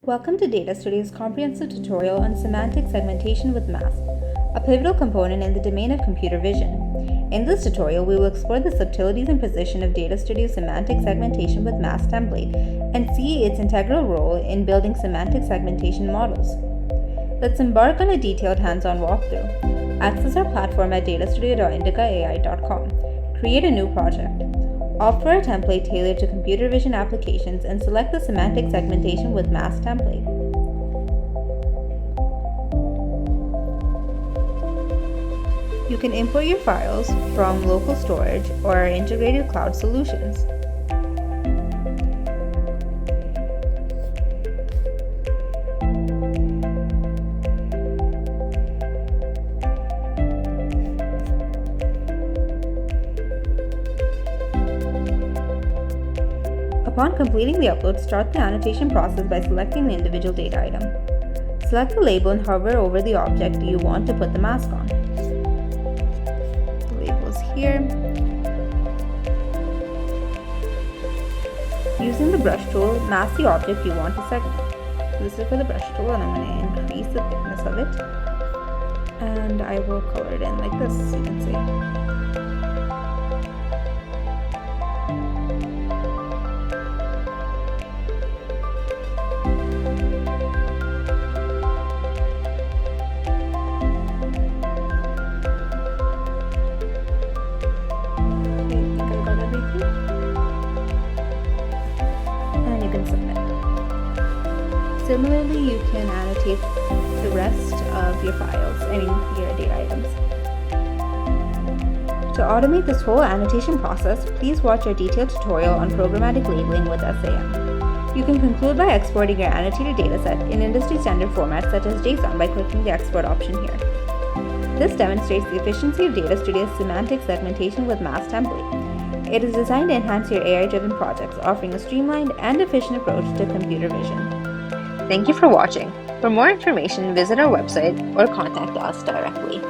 Welcome to Data Studio's comprehensive tutorial on semantic segmentation with MAST, a pivotal component in the domain of computer vision. In this tutorial, we will explore the subtleties and precision of Data Studio's semantic segmentation with MAST template and see its integral role in building semantic segmentation models. Let's embark on a detailed hands-on walkthrough. Access our platform at datastudio.indicaai.com. Create a new project. Opt for a template tailored to computer vision applications and select the Semantic Segmentation with MAST template. You can import your files from local storage or our integrated cloud solutions. Upon completing the upload, start the annotation process by selecting the individual data item. Select the label and hover over the object you want to put the mask on. The label is here. Using the brush tool, mask the object you want to segment. This is for the brush tool, and I'm going to increase the thickness of it. And I will color it in like this, you can see. And you can submit. Similarly, you can annotate the rest of your files, your data items. To automate this whole annotation process, please watch our detailed tutorial on programmatic labeling with SAM. You can conclude by exporting your annotated dataset in industry standard formats such as JSON by clicking the export option here. This demonstrates the efficiency of Data Studio's semantic segmentation with MAST template. It is designed to enhance your AI-driven projects, offering a streamlined and efficient approach to computer vision. Thank you for watching. For more information, visit our website or contact us directly.